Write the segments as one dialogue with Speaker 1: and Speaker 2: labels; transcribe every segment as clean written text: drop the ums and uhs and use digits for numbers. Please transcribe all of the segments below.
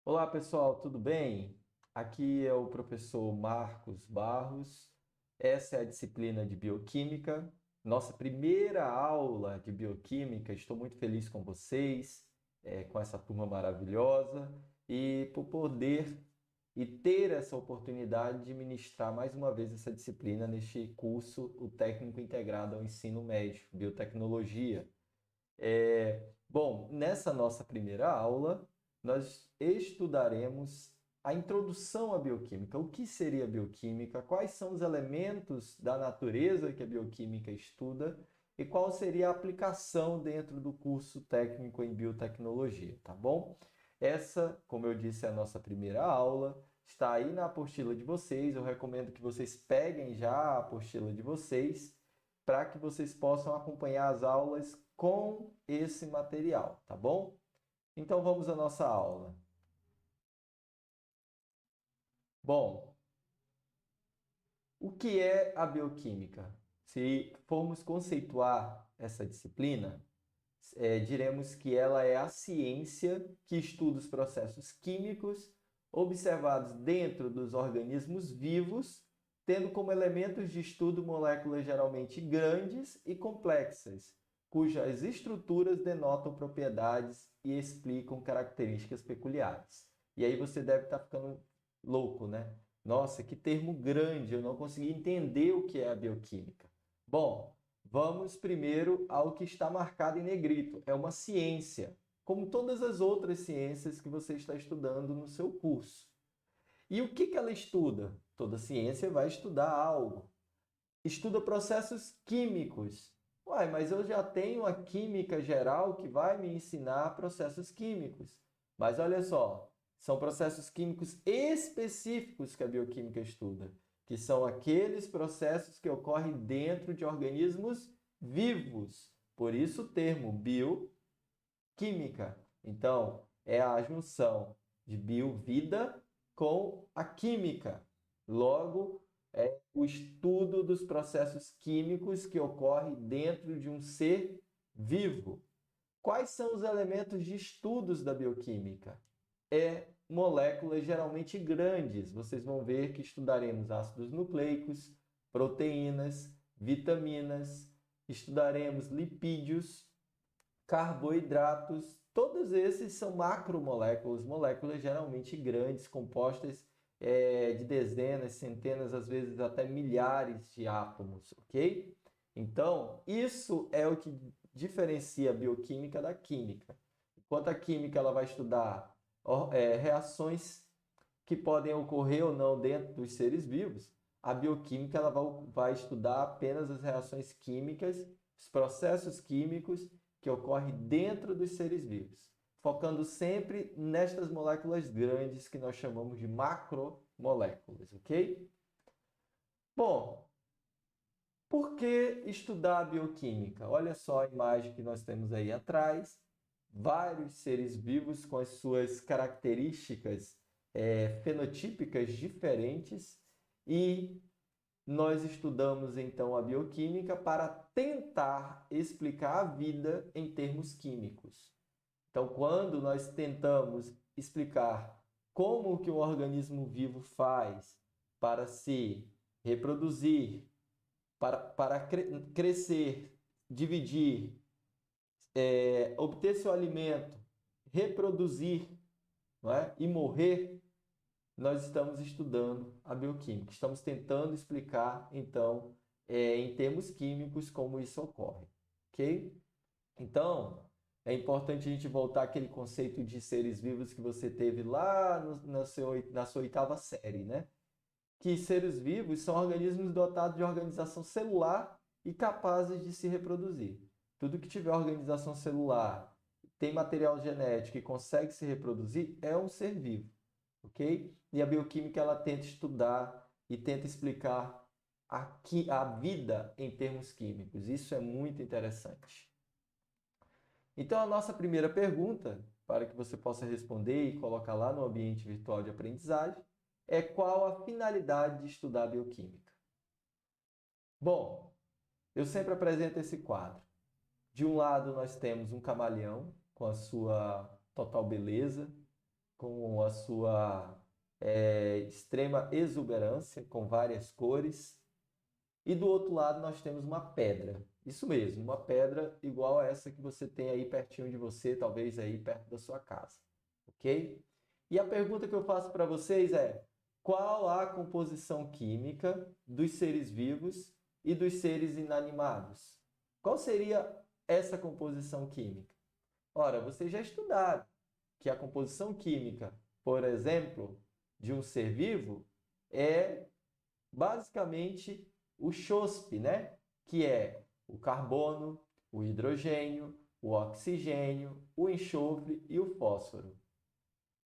Speaker 1: Olá pessoal, tudo bem? Aqui é o professor Marcos Barros. Essa é a disciplina de Bioquímica, nossa primeira aula de Bioquímica. Estou muito feliz com vocês, com essa turma maravilhosa e por poder e ter essa oportunidade de ministrar mais uma vez essa disciplina neste curso, o Técnico Integrado ao Ensino Médio, Biotecnologia. Bom, nessa nossa primeira aula, nós estudaremos a introdução à bioquímica. O que seria a bioquímica? Quais são os elementos da natureza que a bioquímica estuda? E qual seria a aplicação dentro do curso técnico em biotecnologia, tá bom? Essa, como eu disse, é a nossa primeira aula. Está aí na apostila de vocês. Eu recomendo que vocês peguem já a apostila de vocês para que vocês possam acompanhar as aulas com esse material, tá bom? Então vamos à nossa aula. Bom, o que é a bioquímica? Se formos conceituar essa disciplina, diremos que ela é a ciência que estuda os processos químicos observados dentro dos organismos vivos, tendo como elementos de estudo moléculas geralmente grandes e complexas, cujas estruturas denotam propriedades e explicam características peculiares. E aí você deve estar ficando louco, né? Nossa, que termo grande, eu não consegui entender o que é a bioquímica. Bom, vamos primeiro ao que está marcado em negrito. É uma ciência, como todas as outras ciências que você está estudando no seu curso. E o que ela estuda? Toda ciência vai estudar algo. Estuda processos químicos. Uai, mas eu já tenho a química geral que vai me ensinar processos químicos. Mas olha só, são processos químicos específicos que a bioquímica estuda, que são aqueles processos que ocorrem dentro de organismos vivos. Por isso o termo bioquímica. Então, é a junção de bio, vida, com a química. Logo, é o estudo dos processos químicos que ocorrem dentro de um ser vivo. Quais são os elementos de estudos da bioquímica? Moléculas geralmente grandes. Vocês vão ver que estudaremos ácidos nucleicos, proteínas, vitaminas, estudaremos lipídios, carboidratos. Todos esses são macromoléculas, moléculas geralmente grandes, compostas de dezenas, centenas, às vezes até milhares de átomos, ok? Então, isso é o que diferencia a bioquímica da química. Enquanto a química ela vai estudar reações que podem ocorrer ou não dentro dos seres vivos, a bioquímica ela vai estudar apenas as reações químicas, os processos químicos que ocorrem dentro dos seres vivos, focando sempre nestas moléculas grandes que nós chamamos de macromoléculas, ok? Bom, por que estudar a bioquímica? Olha só a imagem que nós temos aí atrás. Vários seres vivos com as suas características fenotípicas diferentes e nós estudamos então a bioquímica para tentar explicar a vida em termos químicos. Então, quando nós tentamos explicar como que um organismo vivo faz para se reproduzir, para crescer, dividir, obter seu alimento, reproduzir, não é? E morrer, nós estamos estudando a bioquímica. Estamos tentando explicar, então, em termos químicos, como isso ocorre. Ok? Então, é importante a gente voltar àquele conceito de seres vivos que você teve lá na sua oitava série, né? Que seres vivos são organismos dotados de organização celular e capazes de se reproduzir. Tudo que tiver organização celular, tem material genético e consegue se reproduzir, é um ser vivo, ok? E a bioquímica ela tenta estudar e tenta explicar a vida em termos químicos. Isso é muito interessante. Então, a nossa primeira pergunta, para que você possa responder e colocar lá no ambiente virtual de aprendizagem, é qual a finalidade de estudar bioquímica? Bom, eu sempre apresento esse quadro. De um lado, nós temos um camaleão com a sua total beleza, com a sua extrema exuberância, com várias cores. E do outro lado nós temos uma pedra. Isso mesmo, uma pedra igual a essa que você tem aí pertinho de você, talvez aí perto da sua casa. Ok? E a pergunta que eu faço para vocês é: qual a composição química dos seres vivos e dos seres inanimados? Qual seria essa composição química? Ora, vocês já estudaram que a composição química, por exemplo, de um ser vivo é basicamente o CHOSP, né? Que é o carbono, o hidrogênio, o oxigênio, o enxofre e o fósforo.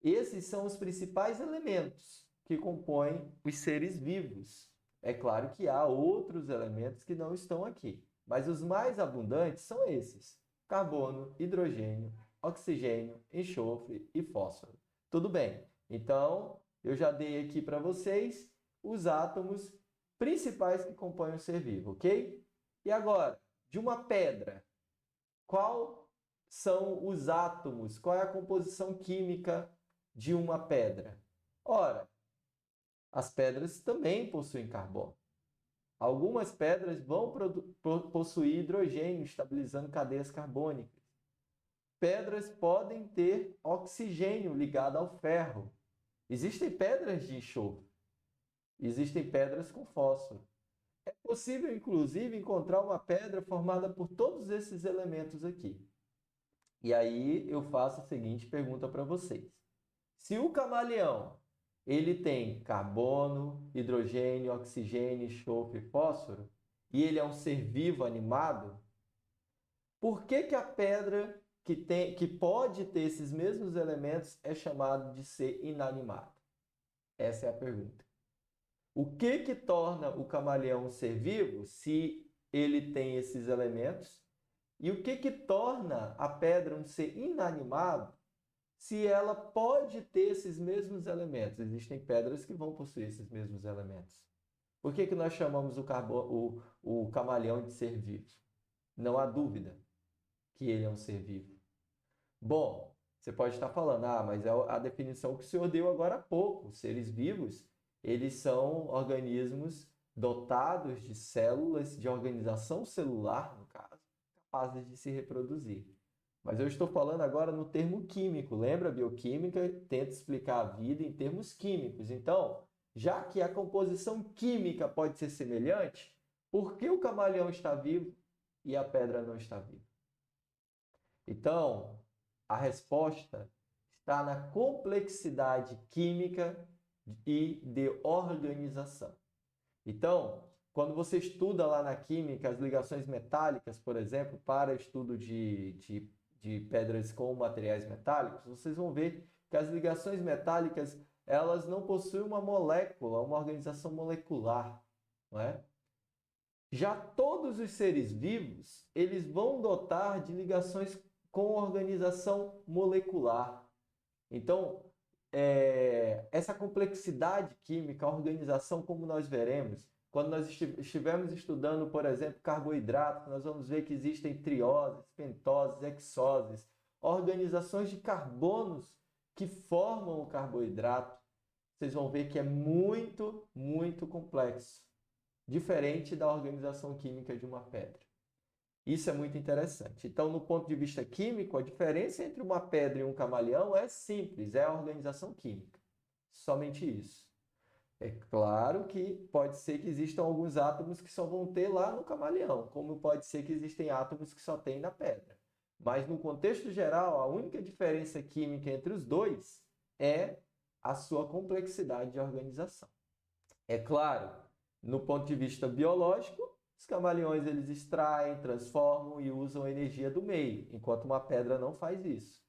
Speaker 1: Esses são os principais elementos que compõem os seres vivos. É claro que há outros elementos que não estão aqui, mas os mais abundantes são esses: carbono, hidrogênio, oxigênio, enxofre e fósforo. Tudo bem? Então, eu já dei aqui para vocês os átomos principais que compõem o ser vivo, ok? E agora, de uma pedra, qual são os átomos? Qual é a composição química de uma pedra? Ora, as pedras também possuem carbono. Algumas pedras vão possuir hidrogênio, estabilizando cadeias carbônicas. Pedras podem ter oxigênio ligado ao ferro. Existem pedras de enxofre. Existem pedras com fósforo. É possível, inclusive, encontrar uma pedra formada por todos esses elementos aqui. E aí eu faço a seguinte pergunta para vocês. Se o camaleão ele tem carbono, hidrogênio, oxigênio, enxofre e fósforo, e ele é um ser vivo animado, por que a pedra que pode ter esses mesmos elementos é chamada de ser inanimado? Essa é a pergunta. O que torna o camaleão um ser vivo se ele tem esses elementos? E o que torna a pedra um ser inanimado se ela pode ter esses mesmos elementos? Existem pedras que vão possuir esses mesmos elementos. Por que nós chamamos o camaleão de ser vivo? Não há dúvida que ele é um ser vivo. Bom, você pode estar falando, mas é a definição que o senhor deu agora há pouco. Seres vivos, eles são organismos dotados de células, de organização celular, no caso, capazes de se reproduzir. Mas eu estou falando agora no termo químico. Lembra? A bioquímica tenta explicar a vida em termos químicos. Então, já que a composição química pode ser semelhante, por que o camaleão está vivo e a pedra não está viva? Então, a resposta está na complexidade química e de organização. Então, quando você estuda lá na química as ligações metálicas, por exemplo, para estudo de pedras com materiais metálicos, vocês vão ver que as ligações metálicas elas não possuem uma molécula, uma organização molecular, não é? Já todos os seres vivos, eles vão dotar de ligações com organização molecular. Então, essa complexidade química, a organização, como nós veremos, quando nós estivermos estudando, por exemplo, carboidratos, nós vamos ver que existem trioses, pentoses, hexoses, organizações de carbonos que formam o carboidrato. Vocês vão ver que é muito, muito complexo, diferente da organização química de uma pedra. Isso é muito interessante. Então, no ponto de vista químico, a diferença entre uma pedra e um camaleão é simples, é a organização química. Somente isso. É claro que pode ser que existam alguns átomos que só vão ter lá no camaleão, como pode ser que existem átomos que só tem na pedra. Mas no contexto geral, a única diferença química entre os dois é a sua complexidade de organização. É claro, no ponto de vista biológico, os camaleões eles extraem, transformam e usam a energia do meio, enquanto uma pedra não faz isso.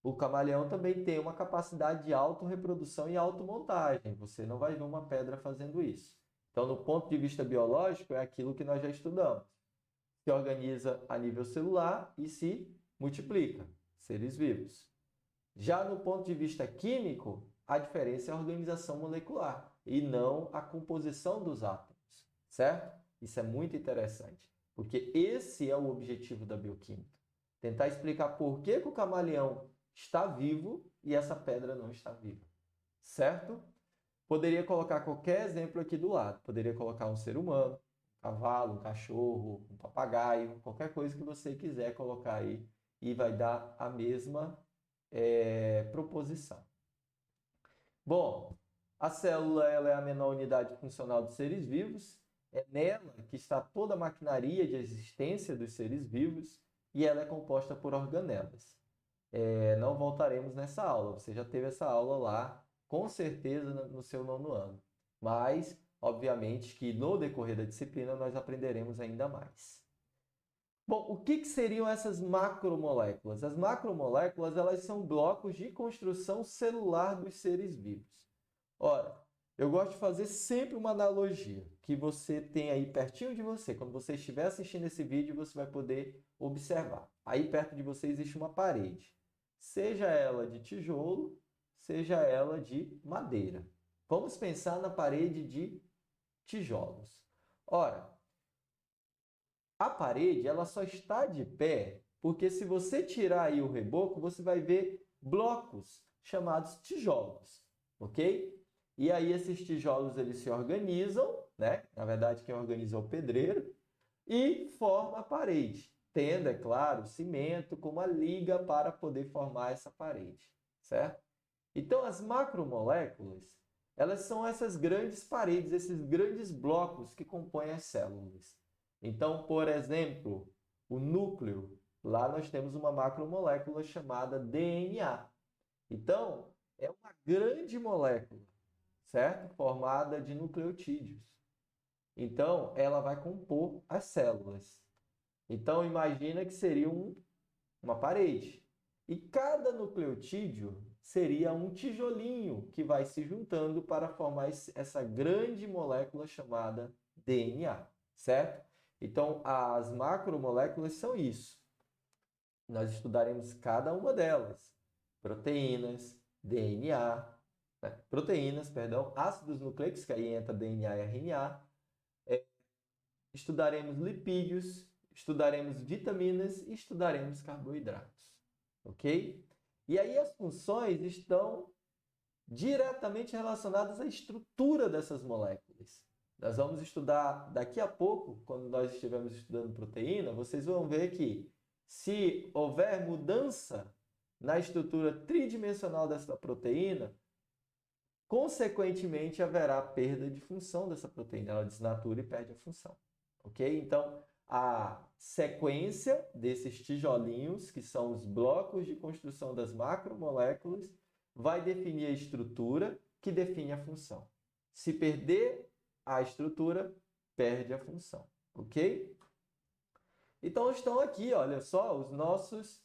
Speaker 1: O camaleão também tem uma capacidade de autorreprodução e automontagem. Você não vai ver uma pedra fazendo isso. Então, no ponto de vista biológico, é aquilo que nós já estudamos. Se organiza a nível celular e se multiplica, seres vivos. Já no ponto de vista químico, a diferença é a organização molecular e não a composição dos átomos, certo? Isso é muito interessante, porque esse é o objetivo da bioquímica. Tentar explicar por que o camaleão está vivo e essa pedra não está viva, certo? Poderia colocar qualquer exemplo aqui do lado. Poderia colocar um ser humano, um cavalo, um cachorro, um papagaio, qualquer coisa que você quiser colocar aí e vai dar a mesma proposição. Bom, a célula ela é a menor unidade funcional dos seres vivos. É nela que está toda a maquinaria de existência dos seres vivos e ela é composta por organelas. Não voltaremos nessa aula, você já teve essa aula lá, com certeza no seu 9º ano. Mas, obviamente, que no decorrer da disciplina nós aprenderemos ainda mais. Bom, o que seriam essas macromoléculas? As macromoléculas elas são blocos de construção celular dos seres vivos. Ora, eu gosto de fazer sempre uma analogia que você tem aí pertinho de você. Quando você estiver assistindo esse vídeo, você vai poder observar. Aí perto de você existe uma parede. Seja ela de tijolo, seja ela de madeira. Vamos pensar na parede de tijolos. Ora, a parede ela só está de pé porque se você tirar aí o reboco, você vai ver blocos chamados tijolos, ok? E aí esses tijolos eles se organizam, né? Na verdade quem organiza é o pedreiro e forma a parede, tendo, é claro, cimento como a liga para poder formar essa parede, certo? Então as macromoléculas, elas são essas grandes paredes, esses grandes blocos que compõem as células. Então, por exemplo, o núcleo, lá nós temos uma macromolécula chamada DNA. Então, é uma grande molécula, certo? Formada de nucleotídeos. Então, ela vai compor as células. Então, imagina que seria uma parede. E cada nucleotídeo seria um tijolinho que vai se juntando para formar essa grande molécula chamada DNA, certo? Então, as macromoléculas são isso. Nós estudaremos cada uma delas. Proteínas, DNA, proteínas, perdão, ácidos nucleicos, que aí entra DNA e RNA. Estudaremos lipídios, estudaremos vitaminas e estudaremos carboidratos, ok? E aí as funções estão diretamente relacionadas à estrutura dessas moléculas. Nós vamos estudar daqui a pouco, quando nós estivermos estudando proteína, vocês vão ver que se houver mudança na estrutura tridimensional dessa proteína, consequentemente haverá perda de função dessa proteína, ela desnatura e perde a função. Ok? Então, a sequência desses tijolinhos, que são os blocos de construção das macromoléculas, vai definir a estrutura que define a função. Se perder a estrutura, perde a função. Ok? Então, estão aqui, olha só, os nossas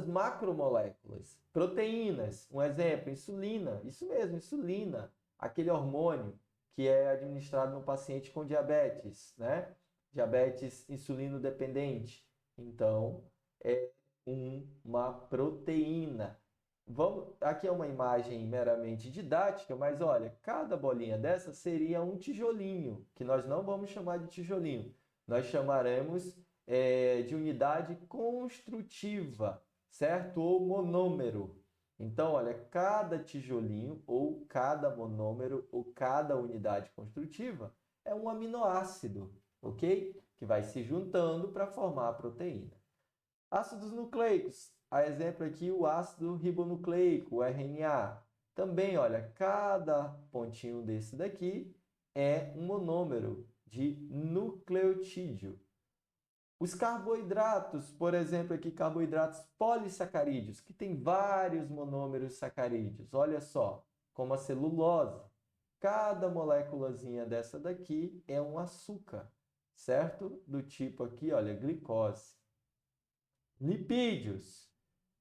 Speaker 1: macromoléculas. Proteínas, um exemplo, insulina. Isso mesmo, insulina, aquele hormônio que é administrado no paciente com diabetes, né? Diabetes insulino dependente. Então, é uma proteína. Aqui é uma imagem meramente didática, mas olha, cada bolinha dessa seria um tijolinho, que nós não vamos chamar de tijolinho. Nós chamaremos de unidade construtiva, certo? Ou monômero. Então, olha, cada tijolinho, ou cada monômero, ou cada unidade construtiva é um aminoácido, ok? Que vai se juntando para formar a proteína. Ácidos nucleicos. A exemplo aqui, o ácido ribonucleico, o RNA. Também, olha, cada pontinho desse daqui é um monômero de nucleotídeo. Os carboidratos, por exemplo, aqui carboidratos polissacarídeos, que tem vários monômeros sacarídeos. Olha só, como a celulose. Cada moléculazinha dessa daqui é um açúcar, certo? Do tipo aqui, olha, glicose. Lipídios.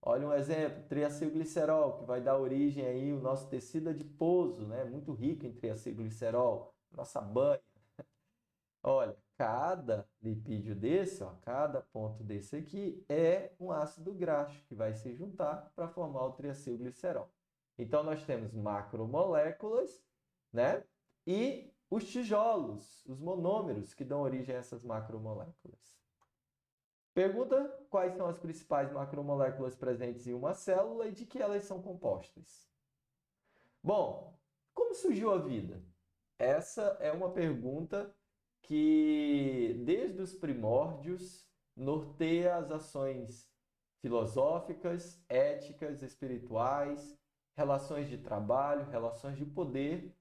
Speaker 1: Olha um exemplo, triacilglicerol, que vai dar origem aí ao nosso tecido adiposo, né? Muito rico em triacilglicerol, nossa banha. Olha, cada lipídio desse, ó, cada ponto desse aqui é um ácido graxo que vai se juntar para formar o triacilglicerol. Então, nós temos macromoléculas, né? E os tijolos, os monômeros que dão origem a essas macromoléculas. Pergunta quais são as principais macromoléculas presentes em uma célula e de que elas são compostas. Bom, como surgiu a vida? Essa é uma pergunta que, desde os primórdios, norteia as ações filosóficas, éticas, espirituais, relações de trabalho, relações de poder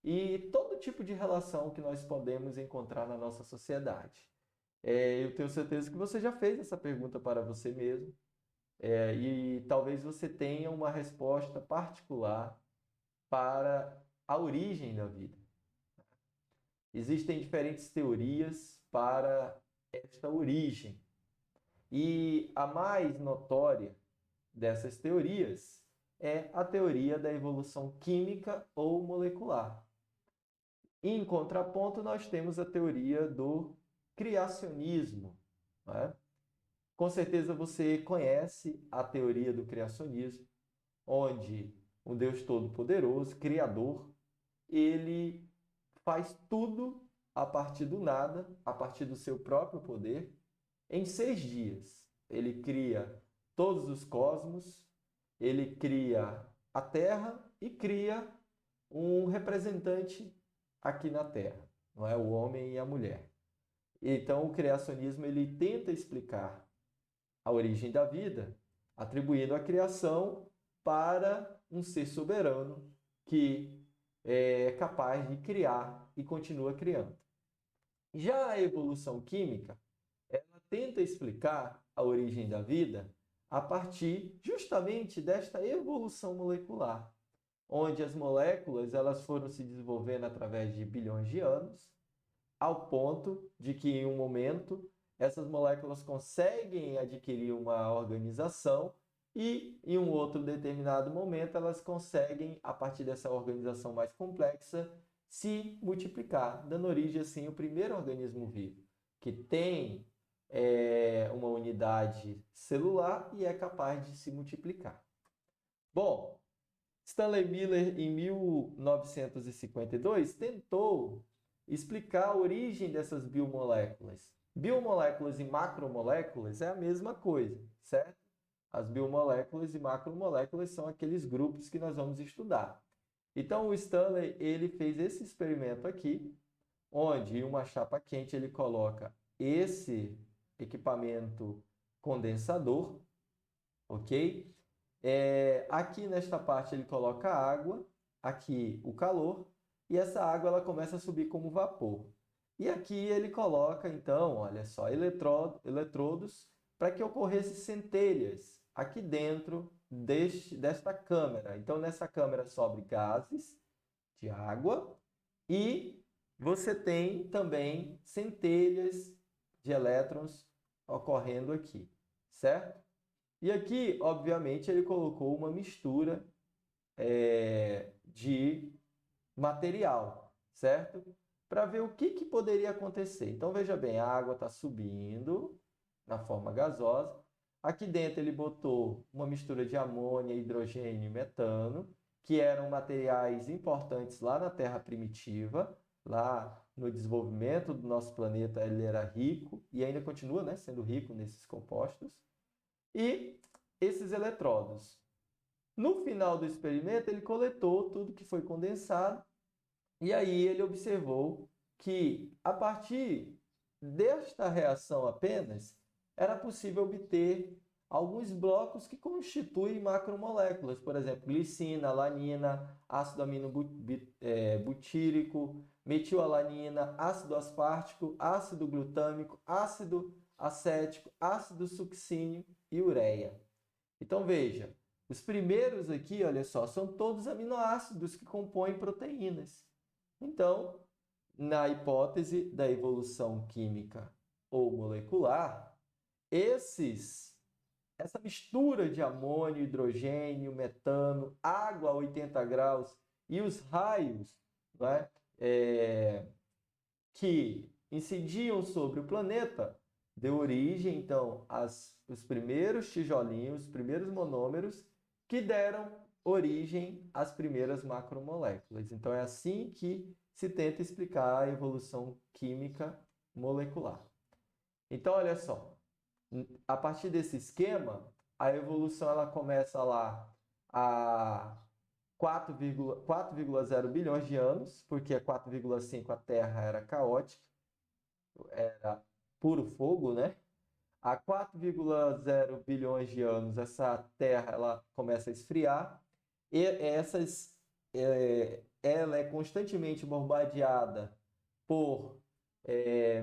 Speaker 1: e todo tipo de relação que nós podemos encontrar na nossa sociedade. Eu tenho certeza que você já fez essa pergunta para você mesmo, e talvez você tenha uma resposta particular para a origem da vida. Existem diferentes teorias para esta origem. E a mais notória dessas teorias é a teoria da evolução química ou molecular. Em contraponto, nós temos a teoria do criacionismo, né? Com certeza você conhece a teoria do criacionismo, onde um Deus Todo-Poderoso, Criador, ele faz tudo a partir do nada, a partir do seu próprio poder, em 6 dias. Ele cria todos os cosmos, ele cria a Terra e cria um representante aqui na Terra, não é? O homem e a mulher. Então, o criacionismo ele tenta explicar a origem da vida, atribuindo a criação para um ser soberano que é capaz de criar e continua criando. Já a evolução química, ela tenta explicar a origem da vida a partir justamente desta evolução molecular, onde as moléculas elas foram se desenvolvendo através de bilhões de anos, ao ponto de que em um momento essas moléculas conseguem adquirir uma organização e em um outro determinado momento elas conseguem, a partir dessa organização mais complexa, se multiplicar, dando origem assim ao primeiro organismo vivo, que tem uma unidade celular e é capaz de se multiplicar. Bom, Stanley Miller, em 1952, tentou explicar a origem dessas biomoléculas. Biomoléculas e macromoléculas é a mesma coisa, certo? As biomoléculas e macromoléculas são aqueles grupos que nós vamos estudar. Então, o Stanley ele fez esse experimento aqui, onde em uma chapa quente ele coloca esse equipamento condensador, ok? Aqui nesta parte ele coloca água, aqui o calor, e essa água ela começa a subir como vapor. E aqui ele coloca, então, olha só, eletrodos para que ocorressem centelhas aqui dentro desta câmara. Então, nessa câmara sobe gases de água e você tem também centelhas de elétrons ocorrendo aqui, certo? E aqui, obviamente, ele colocou uma mistura de material, certo? Para ver o que poderia acontecer. Então, veja bem, a água está subindo na forma gasosa. Aqui dentro ele botou uma mistura de amônia, hidrogênio e metano, que eram materiais importantes lá na Terra primitiva, lá no desenvolvimento do nosso planeta ele era rico e ainda continua, né, sendo rico nesses compostos. E esses eletrodos. No final do experimento, ele coletou tudo que foi condensado e aí ele observou que, a partir desta reação apenas, era possível obter alguns blocos que constituem macromoléculas, por exemplo, glicina, alanina, ácido aminobutírico, metilalanina, ácido aspartico, ácido glutâmico, ácido acético, ácido succínico e ureia. Então veja, os primeiros aqui, olha só, são todos aminoácidos que compõem proteínas. Então, na hipótese da evolução química ou molecular, essa mistura de amônio, hidrogênio, metano, água a 80 graus e os raios, né, que incidiam sobre o planeta, deu origem, então, os primeiros tijolinhos, os primeiros monômeros, que deram origem às primeiras macromoléculas. Então, é assim que se tenta explicar a evolução química molecular. Então, olha só, A partir desse esquema, a evolução ela começa lá a 4,0 bilhões de anos, porque a 4,5 a Terra era caótica, era puro fogo, né? Há 4,0 bilhões de anos, essa Terra ela começa a esfriar e ela é constantemente bombardeada por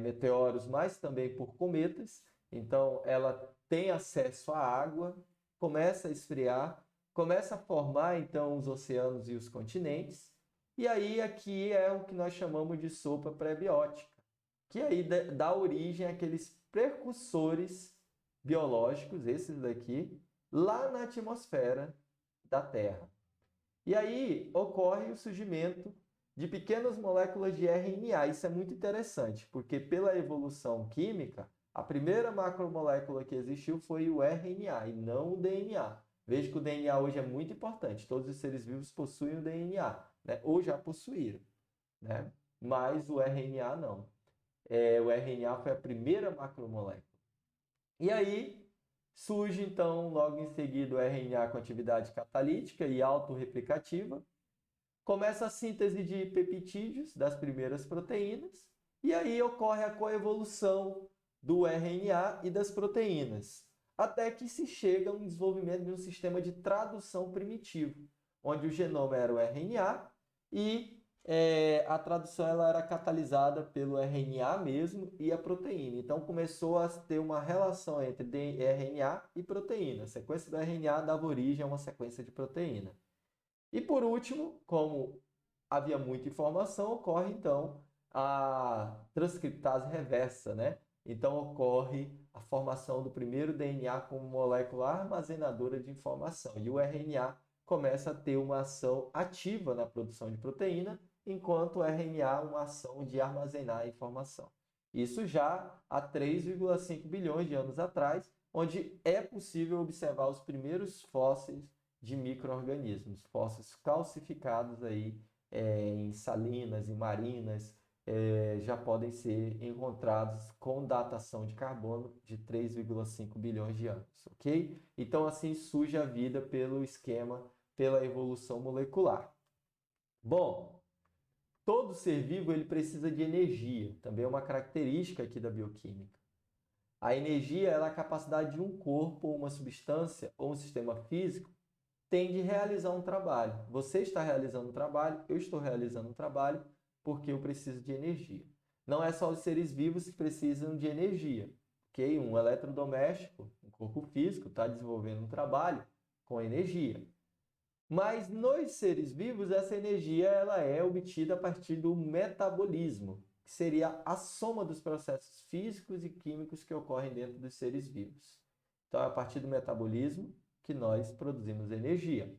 Speaker 1: meteoros, mas também por cometas. Então, ela tem acesso à água, começa a esfriar, começa a formar então os oceanos e os continentes. E aí aqui é o que nós chamamos de sopa pré-biótica, que aí dá origem àqueles precursores biológicos, esses daqui, lá na atmosfera da Terra. E aí ocorre o surgimento de pequenas moléculas de RNA. Isso é muito interessante, porque pela evolução química, a primeira macromolécula que existiu foi o RNA e não o DNA. Veja que o DNA hoje é muito importante. Todos os seres vivos possuem o DNA, né? Ou já possuíram, né? Mas o RNA não. O RNA foi a primeira macromolécula. E aí surge, então, logo em seguida, o RNA com atividade catalítica e autorreplicativa. Começa a síntese de peptídeos das primeiras proteínas. E aí ocorre a coevolução do RNA e das proteínas. Até que se chega a um desenvolvimento de um sistema de tradução primitivo, onde o genoma era o RNA e a tradução ela era catalisada pelo RNA mesmo e a proteína. Então começou a ter uma relação entre RNA e proteína. A sequência do RNA dava origem a uma sequência de proteína. E por último, como havia muita informação, ocorre então a transcriptase reversa, né? Então ocorre a formação do primeiro DNA como molécula armazenadora de informação. E o RNA começa a ter uma ação ativa na produção de proteína, enquanto o RNA uma ação de armazenar informação. Isso já há 3,5 bilhões de anos atrás, onde é possível observar os primeiros fósseis de micro-organismos, fósseis calcificados aí em salinas e marinas, já podem ser encontrados com datação de carbono de 3,5 bilhões de anos, ok? Então assim surge a vida pelo esquema, pela evolução molecular. Bom, todo ser vivo ele precisa de energia, também é uma característica aqui da bioquímica. A energia é a capacidade de um corpo, uma substância ou um sistema físico tem de realizar um trabalho. Você está realizando um trabalho, eu estou realizando um trabalho porque eu preciso de energia. Não é só os seres vivos que precisam de energia, ok? Um eletrodoméstico, um corpo físico, está desenvolvendo um trabalho com energia. Mas nos seres vivos, essa energia ela é obtida a partir do metabolismo, que seria a soma dos processos físicos e químicos que ocorrem dentro dos seres vivos. Então, é a partir do metabolismo que nós produzimos energia.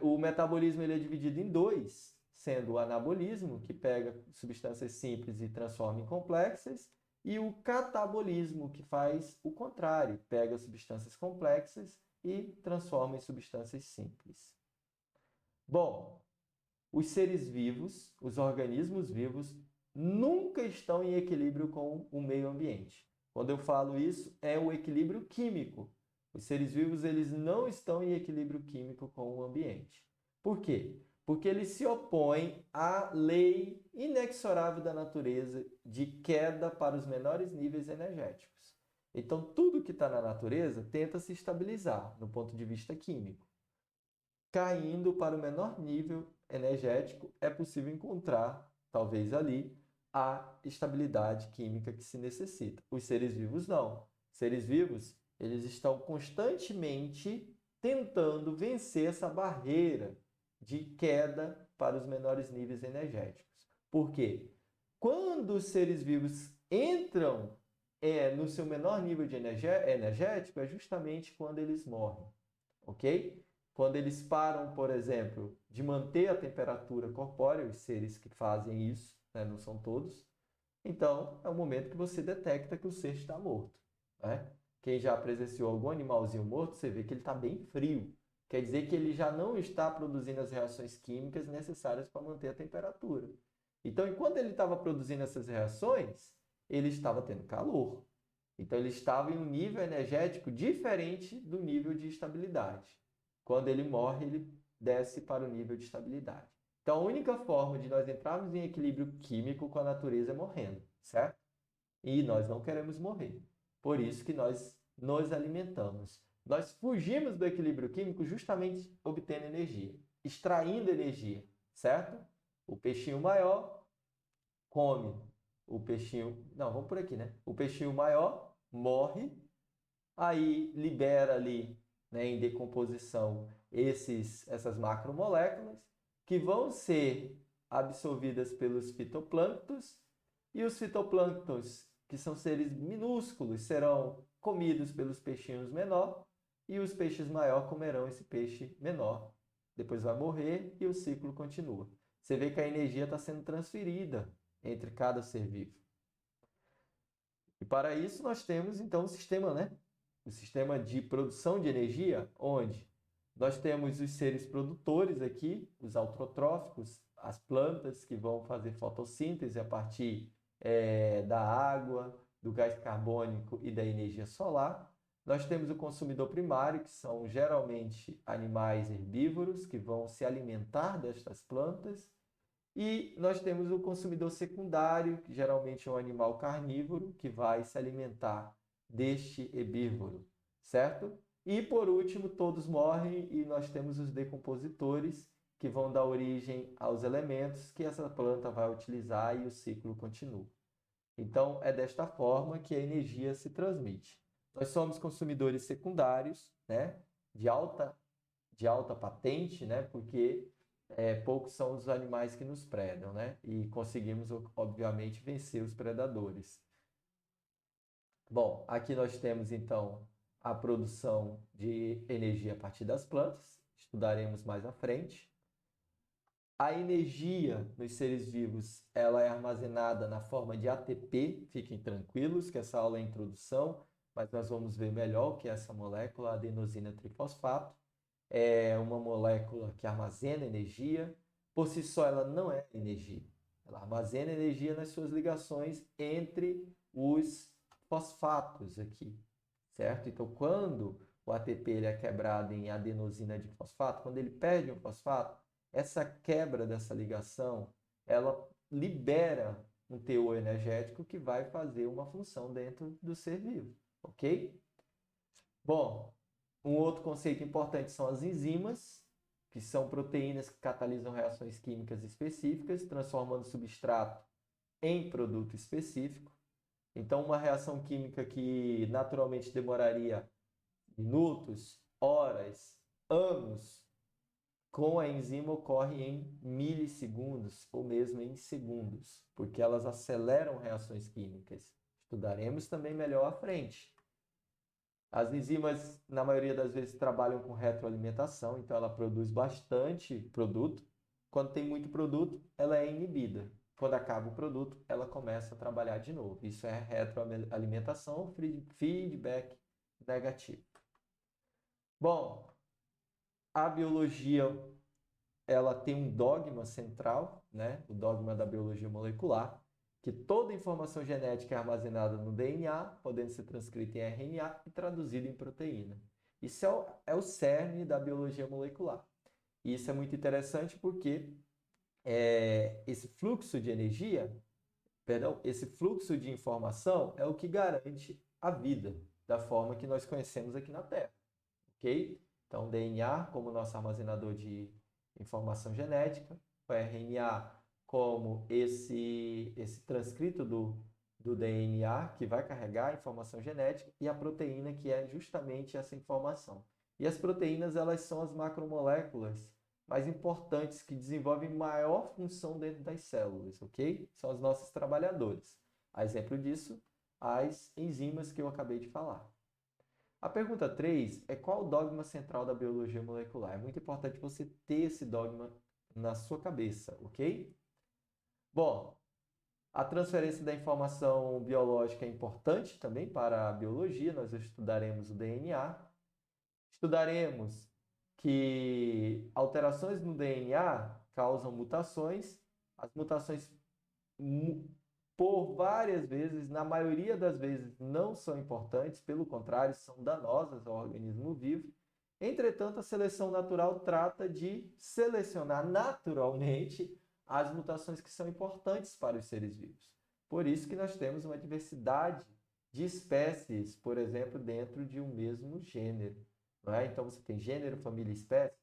Speaker 1: O metabolismo ele é dividido em dois, sendo o anabolismo, que pega substâncias simples e transforma em complexas, e o catabolismo, que faz o contrário, pega substâncias complexas e transforma em substâncias simples. Bom, os seres vivos, os organismos vivos, nunca estão em equilíbrio com o meio ambiente. Quando eu falo isso, é o equilíbrio químico. Os seres vivos eles não estão em equilíbrio químico com o ambiente. Por quê? Porque eles se opõem à lei inexorável da natureza de queda para os menores níveis energéticos. Então, tudo que está na natureza tenta se estabilizar no ponto de vista químico. Caindo para o menor nível energético, é possível encontrar, talvez ali, a estabilidade química que se necessita. Os seres vivos não. Os seres vivos, eles estão constantemente tentando vencer essa barreira de queda para os menores níveis energéticos. Por quê? Quando os seres vivos entram no seu menor nível de energético, é justamente quando eles morrem, ok? Quando eles param, por exemplo, de manter a temperatura corpórea, os seres que fazem isso, né, não são todos, então é o momento que você detecta que o ser está morto, né? Quem já presenciou algum animalzinho morto, você vê que ele está bem frio. Quer dizer que ele já não está produzindo as reações químicas necessárias para manter a temperatura. Então, enquanto ele estava produzindo essas reações, ele estava tendo calor. Então, ele estava em um nível energético diferente do nível de estabilidade. Quando ele morre, ele desce para o nível de estabilidade. Então, a única forma de nós entrarmos em equilíbrio químico com a natureza é morrendo, certo? E nós não queremos morrer. Por isso que nós nos alimentamos. Nós fugimos do equilíbrio químico justamente obtendo energia, extraindo energia, certo? O peixinho maior come. O peixinho. Não, vamos por aqui, né? O peixinho maior morre, aí libera ali, né, em decomposição essas macromoléculas que vão ser absorvidas pelos fitoplânctons e os fitoplânctons, que são seres minúsculos, serão comidos pelos peixinhos menor e os peixes maior comerão esse peixe menor. Depois vai morrer e o ciclo continua. Você vê que a energia está sendo transferida entre cada ser vivo. E para isso nós temos então o sistema, né? O sistema de produção de energia, onde nós temos os seres produtores aqui, os autrotróficos, as plantas que vão fazer fotossíntese a partir da água, do gás carbônico e da energia solar. Nós temos o consumidor primário, que são geralmente animais herbívoros que vão se alimentar destas plantas. E nós temos o consumidor secundário, que geralmente é um animal carnívoro, que vai se alimentar deste herbívoro, certo? E por último, todos morrem e nós temos os decompositores, que vão dar origem aos elementos que essa planta vai utilizar e o ciclo continua. Então, é desta forma que a energia se transmite. Nós somos consumidores secundários, né? De alta patente, né? Porque poucos são os animais que nos predam, né? E conseguimos, obviamente, vencer os predadores. Bom, aqui nós temos, então, a produção de energia a partir das plantas. Estudaremos mais à frente. A energia nos seres vivos, ela é armazenada na forma de ATP. Fiquem tranquilos que essa aula é a introdução, mas nós vamos ver melhor o que é essa molécula, adenosina trifosfato. É uma molécula que armazena energia. Por si só, ela não é energia. Ela armazena energia nas suas ligações entre os fosfatos aqui, certo? Então, quando o ATP ele é quebrado em adenosina de fosfato, quando ele perde um fosfato, essa quebra dessa ligação, ela libera um teor energético que vai fazer uma função dentro do ser vivo, ok? Bom, um outro conceito importante são as enzimas, que são proteínas que catalisam reações químicas específicas, transformando substrato em produto específico. Então, uma reação química que naturalmente demoraria minutos, horas, anos, com a enzima ocorre em milissegundos ou mesmo em segundos, porque elas aceleram reações químicas. Estudaremos também melhor à frente. As enzimas, na maioria das vezes, trabalham com retroalimentação, então ela produz bastante produto. Quando tem muito produto, ela é inibida. Quando acaba o produto, ela começa a trabalhar de novo. Isso é retroalimentação, feedback negativo. Bom, a biologia, ela tem um dogma central, né? O dogma da biologia molecular, que toda informação genética é armazenada no DNA, podendo ser transcrita em RNA e traduzida em proteína. Isso é o cerne da biologia molecular. E isso é muito interessante porque esse fluxo de energia, esse fluxo de informação é o que garante a vida da forma que nós conhecemos aqui na Terra, ok? Então, DNA como nosso armazenador de informação genética, o RNA como esse transcrito do DNA que vai carregar a informação genética e a proteína que é justamente essa informação. E as proteínas, elas são as macromoléculas mais importantes que desenvolvem maior função dentro das células, ok? São os nossos trabalhadores. A exemplo disso, as enzimas que eu acabei de falar. A pergunta 3 é qual o dogma central da biologia molecular? É muito importante você ter esse dogma na sua cabeça, ok? Bom, a transferência da informação biológica é importante também para a biologia. Nós estudaremos o DNA. Estudaremos que alterações no DNA causam mutações. As mutações por várias vezes, na maioria das vezes não são importantes, pelo contrário, são danosas ao organismo vivo. Entretanto, a seleção natural trata de selecionar naturalmente as mutações que são importantes para os seres vivos. Por isso que nós temos uma diversidade de espécies, por exemplo, dentro de um mesmo gênero. Não é? Então, você tem gênero, família e espécie.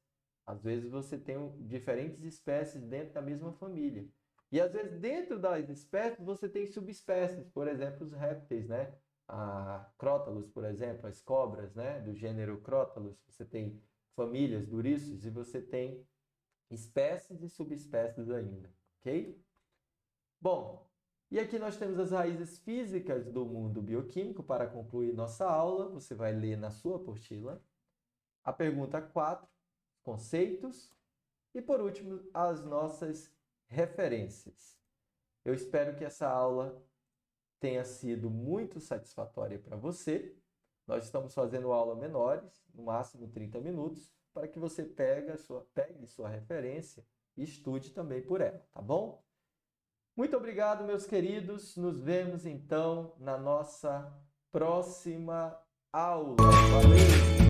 Speaker 1: Às vezes, você tem diferentes espécies dentro da mesma família. E, às vezes, dentro das espécies, você tem subespécies. Por exemplo, os répteis, né? A Crótalus, por exemplo, as cobras, né? Do gênero Crótalus. Você tem famílias, duriços, e você tem espécies e subespécies ainda, ok? Bom, e aqui nós temos as raízes físicas do mundo bioquímico. Para concluir nossa aula, você vai ler na sua apostila. A pergunta 4, conceitos. E, por último, as nossas referências. Eu espero que essa aula tenha sido muito satisfatória para você. Nós estamos fazendo aula menores, no máximo 30 minutos, para que você pegue sua referência e estude também por ela, tá bom? Muito obrigado, meus queridos. Nos vemos, então, na nossa próxima aula. Valeu!